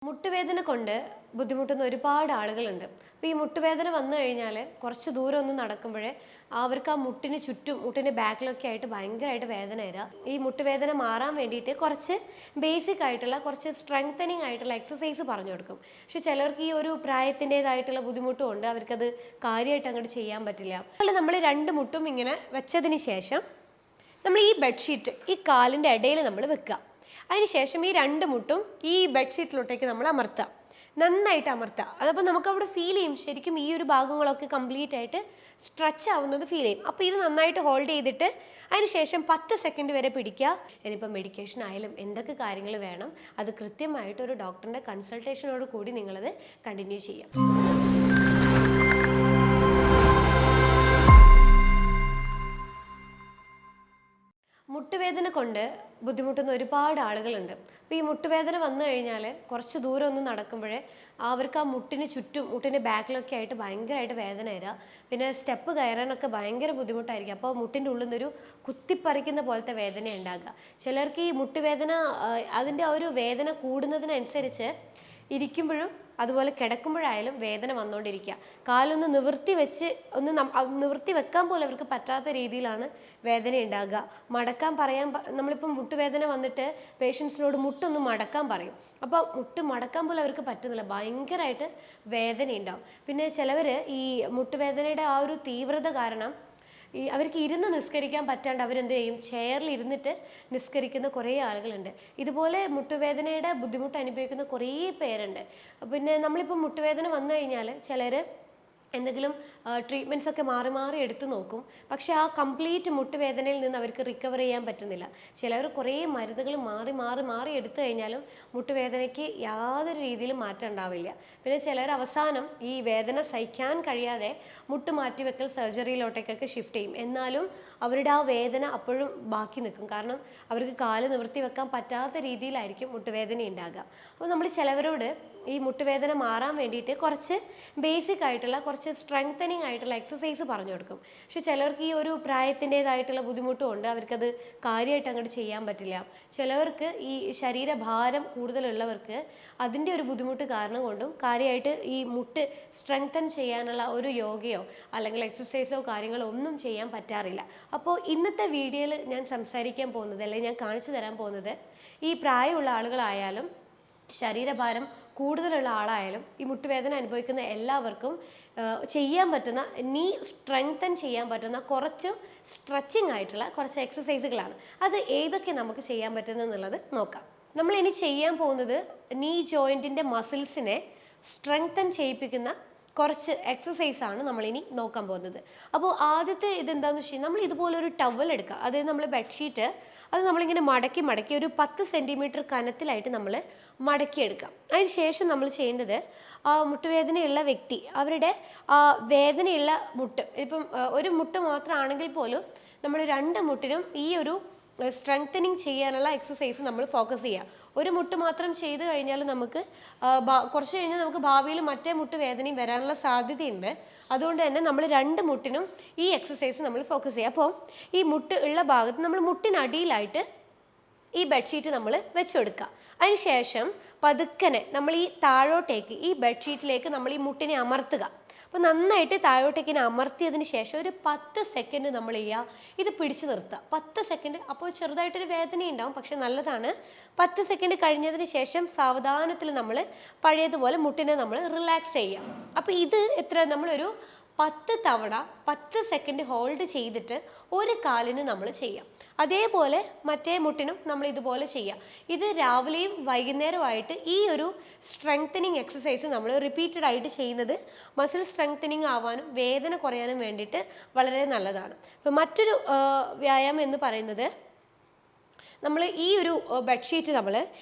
മുട്ടുവേദന കൊണ്ട് ബുദ്ധിമുട്ടുന്ന ഒരുപാട് ആളുകളുണ്ട്. അപ്പോൾ ഈ മുട്ടുവേദന വന്നു കഴിഞ്ഞാൽ കുറച്ച് ദൂരം ഒന്ന് നടക്കുമ്പോഴേ അവർക്ക് ആ മുട്ടിന് ചുറ്റും മുട്ടിൻ്റെ ബാക്കിലൊക്കെ ആയിട്ട് ഭയങ്കരമായിട്ട് വേദന വരിക. ഈ മുട്ടുവേദന മാറാൻ വേണ്ടിയിട്ട് കുറച്ച് ബേസിക് ആയിട്ടുള്ള കുറച്ച് സ്ട്രെങ്തനിങ് ആയിട്ടുള്ള എക്സസൈസ് പറഞ്ഞു കൊടുക്കും. പക്ഷെ ചിലർക്ക് ഈ ഒരു പ്രായത്തിൻ്റെതായിട്ടുള്ള ബുദ്ധിമുട്ടും ഉണ്ട്, അവർക്കത് കാര്യമായിട്ട് അങ്ങോട്ട് ചെയ്യാൻ പറ്റില്ല. അതുപോലെ നമ്മൾ രണ്ട് മുട്ടും ഇങ്ങനെ വെച്ചതിന് ശേഷം നമ്മൾ ഈ ബെഡ്ഷീറ്റ് ഈ കാലിൻ്റെ ഇടയിൽ നമ്മൾ വെക്കുക. അതിനുശേഷം ഈ രണ്ട് മുട്ടും ഈ ബെഡ്ഷീറ്റിലോട്ടേക്ക് നമ്മൾ അമർത്തുക, നന്നായിട്ട് അമർത്തുക. അതപ്പോൾ നമുക്കവിടെ ഫീൽ ചെയ്യും, ശരിക്കും ഈ ഒരു ഭാഗങ്ങളൊക്കെ കംപ്ലീറ്റ് ആയിട്ട് സ്ട്രെച്ച് ആവുന്നത് ഫീൽ ചെയ്യും. അപ്പോൾ ഇത് നന്നായിട്ട് ഹോൾഡ് ചെയ്തിട്ട് അതിനുശേഷം 10 സെക്കൻഡ് വരെ പിടിക്കുക. ഇനിയിപ്പോൾ മെഡിക്കേഷൻ ആയാലും എന്തൊക്കെ കാര്യങ്ങൾ വേണം അത് കൃത്യമായിട്ട് ഒരു ഡോക്ടറിൻ്റെ കൺസൾട്ടേഷനോട് കൂടി നിങ്ങളത് കണ്ടിന്യൂ ചെയ്യാം. മുട്ടുവേദന കൊണ്ട് ബുദ്ധിമുട്ടുന്ന ഒരുപാട് ആളുകളുണ്ട്. അപ്പോൾ ഈ മുട്ടുവേദന വന്നു കഴിഞ്ഞാൽ കുറച്ച് ദൂരം ഒന്ന് നടക്കുമ്പോഴേ അവർക്ക് ആ മുട്ടിന് ചുറ്റും മുട്ടിൻ്റെ ബാക്കിലൊക്കെ ആയിട്ട് ഭയങ്കരമായിട്ട് വേദന വരിക. പിന്നെ സ്റ്റെപ്പ് കയറാനൊക്കെ ഭയങ്കര ബുദ്ധിമുട്ടായിരിക്കും. അപ്പോൾ മുട്ടിൻ്റെ ഉള്ളിൽ നിന്നൊരു കുത്തിപ്പറിക്കുന്ന പോലത്തെ വേദന ഉണ്ടാകുക. ചിലർക്ക് ഈ മുട്ടുവേദന അതിൻ്റെ ആ ഒരു വേദന കൂടുന്നതിനനുസരിച്ച് ഇരിക്കുമ്പോഴും അതുപോലെ കിടക്കുമ്പോഴായാലും വേദന വന്നുകൊണ്ടിരിക്കുക. കാലൊന്ന് നിവർത്തി വെച്ച് നിവർത്തി വെക്കാൻ പോലും അവർക്ക് പറ്റാത്ത രീതിയിലാണ് വേദന ഉണ്ടാകുക. മടക്കാൻ നമ്മളിപ്പം മുട്ടുവേദന വന്നിട്ട് പേഷ്യൻസിനോട് മുട്ടൊന്ന് മടക്കാൻ പറയും. അപ്പോൾ മുട്ട് മടക്കാൻ പോലും അവർക്ക് പറ്റുന്നില്ല, ഭയങ്കരമായിട്ട് വേദന ഉണ്ടാവും. പിന്നെ ചിലവർ ഈ മുട്ടുവേദനയുടെ ആ ഒരു തീവ്രത കാരണം അവർക്ക് ഇരുന്ന് നിസ്കരിക്കാൻ പറ്റാണ്ട് അവരെന്ത് ചെയ്യും, ചെയറിൽ ഇരുന്നിട്ട് നിസ്കരിക്കുന്ന കുറേ ആളുകളുണ്ട്. ഇതുപോലെ മുട്ടുവേദനയുടെ ബുദ്ധിമുട്ട് അനുഭവിക്കുന്ന കുറേ പേരുണ്ട്. പിന്നെ നമ്മളിപ്പോൾ മുട്ടുവേദന വന്നു കഴിഞ്ഞാൽ ചിലർ എന്തെങ്കിലും ട്രീറ്റ്മെൻറ്റ്സ് ഒക്കെ മാറി മാറി എടുത്തു നോക്കും. പക്ഷേ ആ കംപ്ലീറ്റ് മുട്ടുവേദനയിൽ നിന്ന് അവർക്ക് റിക്കവർ ചെയ്യാൻ പറ്റുന്നില്ല. ചിലർ കുറേ മരുന്നുകൾ മാറി മാറി മാറി എടുത്തു കഴിഞ്ഞാലും മുട്ടുവേദനയ്ക്ക് യാതൊരു രീതിയിലും മാറ്റം ഉണ്ടാവില്ല. പിന്നെ ചിലർ അവസാനം ഈ വേദന സഹിക്കാൻ കഴിയാതെ മുട്ട് മാറ്റിവെക്കൽ സർജറിയിലോട്ടേക്കൊക്കെ ഷിഫ്റ്റ് ചെയ്യും. എന്നാലും അവരുടെ ആ വേദന അപ്പോഴും ബാക്കി നിൽക്കും. കാരണം അവർക്ക് കാല് നിവർത്തി വെക്കാൻ പറ്റാത്ത രീതിയിലായിരിക്കും മുട്ടുവേദന ഉണ്ടാകുക. അപ്പോൾ നമ്മൾ ചിലവരോട് ഈ മുട്ടുവേദന മാറാൻ വേണ്ടിയിട്ട് കുറച്ച് ബേസിക് ആയിട്ടുള്ള കുറച്ച് സ്ട്രെങ്തനിങ് ആയിട്ടുള്ള എക്സസൈസ് പറഞ്ഞു കൊടുക്കും. പക്ഷെ ചിലർക്ക് ഈ ഒരു പ്രായത്തിൻ്റെതായിട്ടുള്ള ബുദ്ധിമുട്ടും ഉണ്ട്, അവർക്കത് കാര്യമായിട്ട് അങ്ങോട്ട് ചെയ്യാൻ പറ്റില്ല. ചിലവർക്ക് ഈ ശരീരഭാരം കൂടുതലുള്ളവർക്ക് അതിൻ്റെ ഒരു ബുദ്ധിമുട്ട് കാരണം കൊണ്ടും കാര്യമായിട്ട് ഈ മുട്ട് സ്ട്രെങ്തൻ ചെയ്യാനുള്ള ഒരു യോഗയോ അല്ലെങ്കിൽ എക്സസൈസോ കാര്യങ്ങളോ ഒന്നും ചെയ്യാൻ പറ്റാറില്ല. അപ്പോൾ ഇന്നത്തെ വീഡിയോയിൽ ഞാൻ സംസാരിക്കാൻ പോകുന്നത് അല്ലെങ്കിൽ ഞാൻ കാണിച്ചു തരാൻ പോകുന്നത് ഈ പ്രായമുള്ള ആളുകളായാലും ശരീരഭാരം കൂടുതലുള്ള ആളായാലും ഈ മുട്ടുവേദന അനുഭവിക്കുന്ന എല്ലാവർക്കും ചെയ്യാൻ പറ്റുന്ന നീ സ്ട്രെങ്തൻ ചെയ്യാൻ പറ്റുന്ന കുറച്ച് സ്ട്രെച്ചിങ് ആയിട്ടുള്ള കുറച്ച് എക്സസൈസുകളാണ്. അത് ഏതൊക്കെ നമുക്ക് ചെയ്യാൻ പറ്റുന്നതെന്നുള്ളത് നോക്കാം. നമ്മൾ ഇനി ചെയ്യാൻ പോകുന്നത് നീ ജോയിൻറ്റിൻ്റെ മസിൽസിനെ സ്ട്രെങ്തൻ ചെയ്യിപ്പിക്കുന്ന കുറച്ച് എക്സസൈസാണ് നമ്മളിനി നോക്കാൻ പോകുന്നത്. അപ്പോൾ ആദ്യത്തെ ഇതെന്താണെന്ന് വെച്ച് കഴിഞ്ഞാൽ നമ്മൾ ഇതുപോലൊരു ടവൽ എടുക്കുക. അതായത് നമ്മൾ ബെഡ്ഷീറ്റ് അത് നമ്മളിങ്ങനെ മടക്കി ഒരു 10 സെൻറ്റിമീറ്റർ കനത്തിലായിട്ട് നമ്മൾ മടക്കിയെടുക്കാം. അതിന് ശേഷം നമ്മൾ ചെയ്യേണ്ടത് ആ മുട്ടുവേദനയുള്ള വ്യക്തി അവരുടെ ആ വേദനയുള്ള മുട്ട്, ഇപ്പം ഒരു മുട്ട് മാത്രമാണെങ്കിൽ പോലും നമ്മൾ 2 മുട്ടിനും ഈ ഒരു സ്ട്രെങ്തനിങ് ചെയ്യാനുള്ള എക്സസൈസ് നമ്മൾ ഫോക്കസ് ചെയ്യുക. ഒരു മുട്ട് മാത്രം ചെയ്ത് കഴിഞ്ഞാൽ നമുക്ക് കുറച്ച് കഴിഞ്ഞാൽ നമുക്ക് ഭാവിയിൽ മറ്റേ മുട്ട് വേദനയും വരാനുള്ള സാധ്യതയുണ്ട്. അതുകൊണ്ട് തന്നെ നമ്മൾ 2 മുട്ടിനും ഈ എക്സസൈസ് നമ്മൾ ഫോക്കസ് ചെയ്യുക. അപ്പോൾ ഈ മുട്ട് ഉള്ള ഭാഗത്ത് നമ്മൾ മുട്ടിനടിയിലായിട്ട് ഈ ബെഡ്ഷീറ്റ് നമ്മൾ വെച്ചുകൊടുക്കുക. അതിനുശേഷം പതുക്കനെ നമ്മൾ ഈ താഴോട്ടേക്ക് ഈ ബെഡ്ഷീറ്റിലേക്ക് നമ്മൾ ഈ മുട്ടിനെ അമർത്തുക. അപ്പോൾ നന്നായിട്ട് താഴോട്ടേക്കിനെ അമർത്തിയതിന് ശേഷം ഒരു 10 സെക്കൻഡ് നമ്മൾ ചെയ്യുക, ഇത് പിടിച്ചു നിർത്തുക. 10 സെക്കൻഡ്. അപ്പോൾ ചെറുതായിട്ടൊരു വേദന ഉണ്ടാവും, പക്ഷെ നല്ലതാണ്. 10 സെക്കൻഡ് കഴിഞ്ഞതിന് ശേഷം സാവധാനത്തിൽ നമ്മൾ പഴയതുപോലെ മുട്ടിനെ നമ്മൾ റിലാക്സ് ചെയ്യുക. അപ്പോൾ ഇത് നമ്മളൊരു 10 തവണ 10 സെക്കൻഡ് ഹോൾഡ് ചെയ്തിട്ട് ഒരു കാലിന് നമ്മൾ ചെയ്യാം. അതേപോലെ മറ്റേ മുട്ടിനും നമ്മൾ ഇതുപോലെ ചെയ്യാം. ഇത് രാവിലെയും വൈകുന്നേരമായിട്ട് ഈ ഒരു സ്ട്രെങ്തനിങ് എക്സസൈസ് നമ്മൾ റിപ്പീറ്റഡ് ആയിട്ട് ചെയ്യുന്നത് മസിൽ സ്ട്രെങ്തനിങ് ആവാനും വേദന കുറയാനും വേണ്ടിയിട്ട് വളരെ നല്ലതാണ്. അപ്പോൾ മറ്റൊരു വ്യായാമം എന്ന് പറയുന്നത് നമ്മൾ ഈ ഒരു ബെഡ്ഷീറ്റ് നമ്മൾ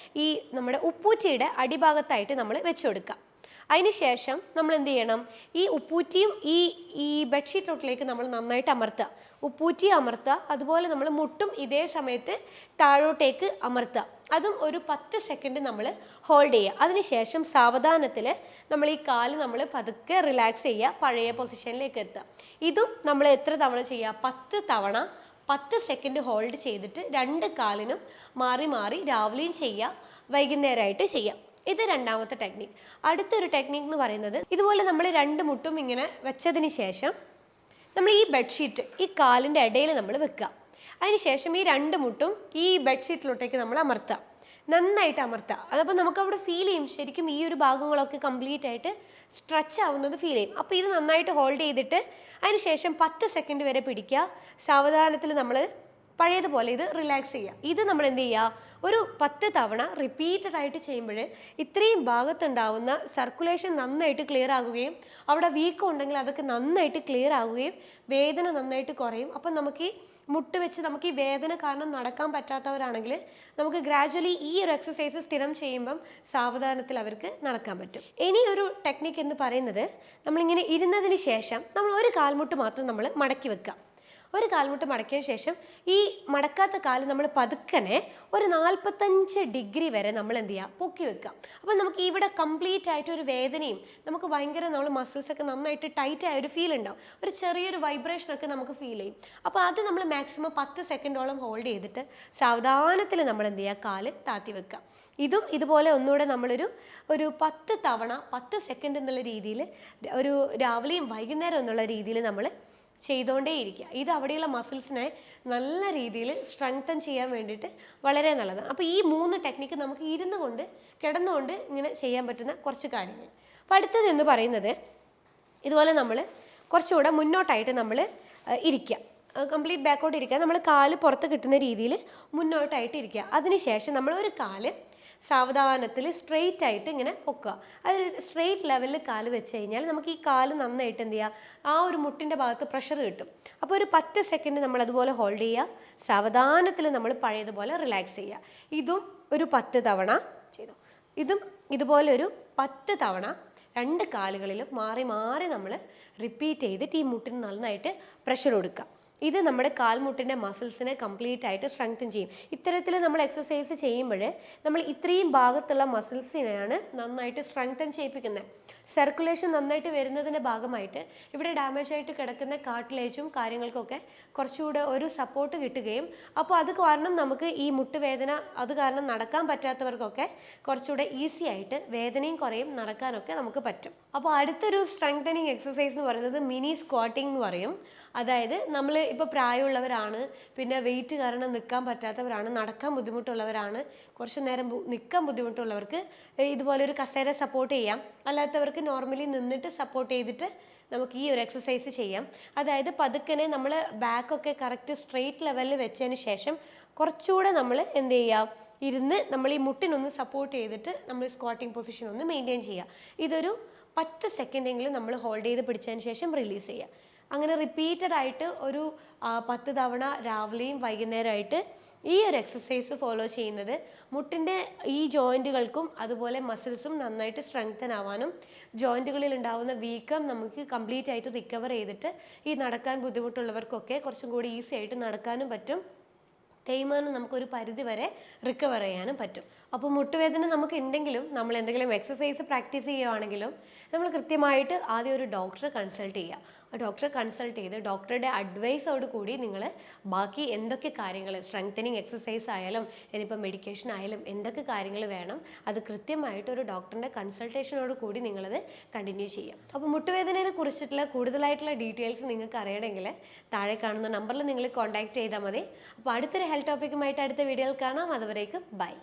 ഈ നമ്മുടെ ഉപ്പൂറ്റിയുടെ അടിഭാഗത്തായിട്ട് നമ്മൾ വെച്ചു കൊടുക്കുക. അതിന് ശേഷം നമ്മൾ എന്ത് ചെയ്യണം, ഈ ഉപ്പൂറ്റിയും ഈ ബെഡ്ഷീറ്റിലോട്ടിലേക്ക് നമ്മൾ നന്നായിട്ട് അമർത്തുക. ഉപ്പൂറ്റി അമർത്തുക, അതുപോലെ നമ്മൾ മുട്ടും ഇതേ സമയത്ത് താഴോട്ടേക്ക് അമർത്തുക. അതും ഒരു 10 സെക്കൻഡ് നമ്മൾ ഹോൾഡ് ചെയ്യുക. അതിനുശേഷം സാവധാനത്തിൽ നമ്മൾ ഈ കാല് നമ്മൾ പതുക്കെ റിലാക്സ് ചെയ്യുക, പഴയ പൊസിഷനിലേക്ക് എത്തുക. ഇതും നമ്മൾ എത്ര തവണ ചെയ്യുക, 10 തവണ 10 സെക്കൻഡ് ഹോൾഡ് ചെയ്തിട്ട് 2 കാലിനും മാറി മാറി രാവിലെയും ചെയ്യുക, വൈകുന്നേരമായിട്ട് ചെയ്യാം. ഇത് രണ്ടാമത്തെ ടെക്നിക്ക്. അടുത്തൊരു ടെക്നിക്ക് എന്ന് പറയുന്നത് ഇതുപോലെ നമ്മൾ രണ്ട് മുട്ടും ഇങ്ങനെ വെച്ചതിന് ശേഷം നമ്മൾ ഈ ബെഡ്ഷീറ്റ് ഈ കാലിൻ്റെ ഇടയിൽ നമ്മൾ വെക്കുക. അതിനുശേഷം ഈ രണ്ട് മുട്ടും ഈ ബെഡ്ഷീറ്റിലോട്ടേക്ക് നമ്മൾ അമർത്തുക, നന്നായിട്ട് അമർത്തുക. അതപ്പോൾ നമുക്കവിടെ ഫീൽ ചെയ്യും ശരിക്കും ഈ ഒരു ഭാഗങ്ങളൊക്കെ കംപ്ലീറ്റ് ആയിട്ട് സ്ട്രെച്ച് ആവുന്നത് ഫീൽ ചെയ്യും. അപ്പോൾ ഇത് നന്നായിട്ട് ഹോൾഡ് ചെയ്തിട്ട് അതിനുശേഷം 10 സെക്കൻഡ് വരെ പിടിക്കുക. സാവധാനത്തിൽ നമ്മൾ പഴയതുപോലെ ഇത് റിലാക്സ് ചെയ്യുക. ഇത് നമ്മൾ എന്ത് ചെയ്യുക, ഒരു 10 തവണ റിപ്പീറ്റഡ് ആയിട്ട് ചെയ്യുമ്പോൾ ഇത്രയും ഭാഗത്തുണ്ടാവുന്ന സർക്കുലേഷൻ നന്നായിട്ട് ക്ലിയർ ആകുകയും അവിടെ വീക്കം ഉണ്ടെങ്കിൽ അതൊക്കെ നന്നായിട്ട് ക്ലിയർ ആകുകയും വേദന നന്നായിട്ട് കുറയും. അപ്പം നമുക്ക് ഈ മുട്ട് വെച്ച് നമുക്ക് ഈ വേദന കാരണം നടക്കാൻ പറ്റാത്തവരാണെങ്കിൽ നമുക്ക് ഗ്രാജ്വലി ഈ ഒരു എക്സസൈസ് സ്ഥിരം ചെയ്യുമ്പം സാവധാനത്തിൽ അവർക്ക് നടക്കാൻ പറ്റും. ഇനി ഒരു ടെക്നിക്ക് എന്ന് പറയുന്നത് നമ്മളിങ്ങനെ ഇരുന്നതിന് ശേഷം നമ്മൾ ഒരു കാൽമുട്ട് മാത്രം നമ്മൾ മടക്കി വെക്കുക. ഒരു കാൽമുട്ട് മടക്കിയതിന് ശേഷം ഈ മടക്കാത്ത കാല് നമ്മൾ പതുക്കനെ ഒരു 45 ഡിഗ്രി വരെ നമ്മൾ എന്ത് ചെയ്യുക, പൊക്കി വെക്കുക. അപ്പോൾ നമുക്ക് ഇവിടെ കംപ്ലീറ്റ് ആയിട്ട് ഒരു വേദനയും നമുക്ക് ഭയങ്കര നമ്മൾ മസിൽസൊക്കെ നന്നായിട്ട് ടൈറ്റ് ആയ ഒരു ഫീൽ ഉണ്ടാവും, ഒരു ചെറിയൊരു വൈബ്രേഷനൊക്കെ നമുക്ക് ഫീൽ ചെയ്യും. അപ്പോൾ അത് നമ്മൾ മാക്സിമം 10 സെക്കൻഡോളം ഹോൾഡ് ചെയ്തിട്ട് സാവധാനത്തിൽ നമ്മൾ എന്ത് ചെയ്യുക, കാല് താത്തി വെക്കുക. ഇതും ഇതുപോലെ ഒന്നുകൂടെ നമ്മളൊരു 10 തവണ 10 സെക്കൻഡ് എന്നുള്ള രീതിയിൽ ഒരു രാവിലെയും വൈകുന്നേരം എന്നുള്ള രീതിയിൽ നമ്മൾ ചെയ്തുകൊണ്ടേയിരിക്കുക. ഇത് അവിടെയുള്ള മസിൽസിനെ നല്ല രീതിയിൽ സ്ട്രെങ്തൻ ചെയ്യാൻ വേണ്ടിയിട്ട് വളരെ നല്ലതാണ്. അപ്പോൾ ഈ 3 ടെക്നിക്ക് നമുക്ക് ഇരുന്നു കൊണ്ട് കിടന്നുകൊണ്ട് ഇങ്ങനെ ചെയ്യാൻ പറ്റുന്ന കുറച്ച് കാര്യങ്ങൾ. അപ്പോൾ അടുത്തത് എന്ന് പറയുന്നത് ഇതുപോലെ നമ്മൾ കുറച്ചുകൂടെ മുന്നോട്ടായിട്ട് നമ്മൾ ഇരിക്കുക, കംപ്ലീറ്റ് ബാക്കോട്ട് ഇരിക്കുക. നമ്മൾ കാല് പുറത്ത് കിട്ടുന്ന രീതിയിൽ മുന്നോട്ടായിട്ട് ഇരിക്കുക. അതിനുശേഷം നമ്മൾ ഒരു കാല് സാവധാനത്തിൽ സ്ട്രെയിറ്റ് ആയിട്ട് ഇങ്ങനെ പൊക്കുക. അതൊരു സ്ട്രെയിറ്റ് ലെവലിൽ കാല് വെച്ച് കഴിഞ്ഞാൽ നമുക്ക് ഈ കാല് നന്നായിട്ട് എന്ത് ചെയ്യുക, ആ ഒരു മുട്ടിൻ്റെ ഭാഗത്ത് പ്രഷർ കിട്ടും. അപ്പോൾ ഒരു 10 സെക്കൻഡ് നമ്മൾ അതുപോലെ ഹോൾഡ് ചെയ്യുക. സാവധാനത്തിൽ നമ്മൾ പഴയതുപോലെ റിലാക്സ് ചെയ്യുക. ഇതും ഒരു 10 തവണ ചെയ്തു. ഇതും ഇതുപോലെ ഒരു 10 തവണ രണ്ട് കാലുകളിലും മാറി മാറി നമ്മൾ റിപ്പീറ്റ് ചെയ്തിട്ട് ഈ മുട്ടിന് നന്നായിട്ട് പ്രഷർ കൊടുക്കുക. ഇത് നമ്മുടെ കാൽമുട്ടിൻ്റെ മസിൽസിനെ കംപ്ലീറ്റ് ആയിട്ട് സ്ട്രെങ്തൻ ചെയ്യും. ഇത്തരത്തിൽ നമ്മൾ എക്സസൈസ് ചെയ്യുമ്പോൾ നമ്മൾ ഇത്രയും ഭാഗത്തുള്ള മസിൽസിനെയാണ് നന്നായിട്ട് സ്ട്രെങ്തൻ ചെയ്യിപ്പിക്കുന്നത്. സർക്കുലേഷൻ നന്നായിട്ട് വരുന്നതിൻ്റെ ഭാഗമായിട്ട് ഇവിടെ ഡാമേജ് ആയിട്ട് കിടക്കുന്ന കാർട്ടിലേജും കാര്യങ്ങൾക്കൊക്കെ കുറച്ചുകൂടെ ഒരു സപ്പോർട്ട് കിട്ടുകയും അപ്പോൾ അത് കാരണം നമുക്ക് ഈ മുട്ടുവേദന അത് കാരണം നടക്കാൻ പറ്റാത്തവർക്കൊക്കെ കുറച്ചുകൂടെ ഈസി ആയിട്ട് വേദനയും കുറയും, നടക്കാനൊക്കെ നമുക്ക് പറ്റും. അപ്പോൾ അടുത്തൊരു സ്ട്രെങ്തനിങ് എക്സസൈസ് എന്ന് പറയുന്നത് മിനി സ്ക്വാട്ടിംഗ് എന്ന് പറയും. അതായത് നമ്മൾ ഇപ്പോൾ പ്രായമുള്ളവരാണ്, പിന്നെ വെയിറ്റ് കാരണം നിൽക്കാൻ പറ്റാത്തവരാണ്, നടക്കാൻ ബുദ്ധിമുട്ടുള്ളവരാണ്, കുറച്ച് നേരം നിൽക്കാൻ ബുദ്ധിമുട്ടുള്ളവർക്ക് ഇതുപോലെ ഒരു കസേര സപ്പോർട്ട് ചെയ്യാം. അല്ലാത്തവർക്ക് നോർമലി നിന്നിട്ട് സപ്പോർട്ട് ചെയ്തിട്ട് നമുക്ക് ഈ ഒരു എക്സസൈസ് ചെയ്യാം. അതായത് പതുക്കനെ നമ്മൾ ബാക്കൊക്കെ കറക്റ്റ് സ്ട്രെയിറ്റ് ലെവലിൽ വെച്ചതിന് ശേഷം കുറച്ചുകൂടെ നമ്മൾ എന്ത് ചെയ്യുക, ഇരുന്ന് നമ്മൾ ഈ മുട്ടിനൊന്ന് സപ്പോർട്ട് ചെയ്തിട്ട് നമ്മൾ സ്ക്വാട്ടിംഗ് പൊസിഷൻ ഒന്ന് മെയിൻറ്റെയിൻ ചെയ്യുക. ഇതൊരു 10 സെക്കൻഡെങ്കിലും നമ്മൾ ഹോൾഡ് ചെയ്ത് പിടിച്ചതിന് ശേഷം റിലീസ് ചെയ്യുക. അങ്ങനെ റിപ്പീറ്റഡ് ആയിട്ട് ഒരു 10 തവണ രാവിലെയും വൈകുന്നേരമായിട്ട് ഈ ഒരു എക്സസൈസ് ഫോളോ ചെയ്യുന്നത് മുട്ടിൻ്റെ ഈ ജോയിൻറ്റുകൾക്കും അതുപോലെ മസിൽസും നന്നായിട്ട് സ്ട്രെങ്തൻ ആവാനും ജോയിൻറ്റുകളിൽ ഉണ്ടാകുന്ന വീക്കം നമുക്ക് കംപ്ലീറ്റ് ആയിട്ട് റിക്കവർ ചെയ്തിട്ട് ഈ നടക്കാൻ ബുദ്ധിമുട്ടുള്ളവർക്കൊക്കെ കുറച്ചും കൂടി ഈസി ആയിട്ട് നടക്കാനും പറ്റും. തേയ്മാനം നമുക്കൊരു പരിധി വരെ റിക്കവർ ചെയ്യാനും പറ്റും. അപ്പോൾ മുട്ടുവേദന നമുക്ക് ഉണ്ടെങ്കിലും നമ്മൾ എന്തെങ്കിലും എക്സസൈസ് പ്രാക്ടീസ് ചെയ്യുകയാണെങ്കിലും നമ്മൾ കൃത്യമായിട്ട് ആദ്യം ഒരു ഡോക്ടറെ കൺസൾട്ട് ചെയ്യുക. ആ ഡോക്ടറെ കൺസൾട്ട് ചെയ്ത് ഡോക്ടറുടെ അഡ്വൈസോട് കൂടി നിങ്ങൾ ബാക്കി എന്തൊക്കെ കാര്യങ്ങൾ സ്ട്രെങ്തനിങ് എക്സസൈസ് ആയാലും ഇനിയിപ്പോൾ മെഡിക്കേഷൻ ആയാലും എന്തൊക്കെ കാര്യങ്ങൾ വേണം അത് കൃത്യമായിട്ട് ഒരു ഡോക്ടറിൻ്റെ കൺസൾട്ടേഷനോട് കൂടി നിങ്ങളത് കണ്ടിന്യൂ ചെയ്യാം. അപ്പോൾ മുട്ടുവേദനയെ കുറിച്ചിട്ടുള്ള കൂടുതലായിട്ടുള്ള ഡീറ്റെയിൽസ് നിങ്ങൾക്ക് അറിയണമെങ്കിൽ താഴെ കാണുന്ന നമ്പറിൽ നിങ്ങൾ കോൺടാക്ട് ചെയ്താൽ മതി. അപ്പോൾ അടുത്തൊരു ഹെൽത്ത് ടോപ്പിക്കുമായിട്ട് അടുത്ത വീഡിയോയിൽ കാണാം. അതുവരേക്കും ബൈ.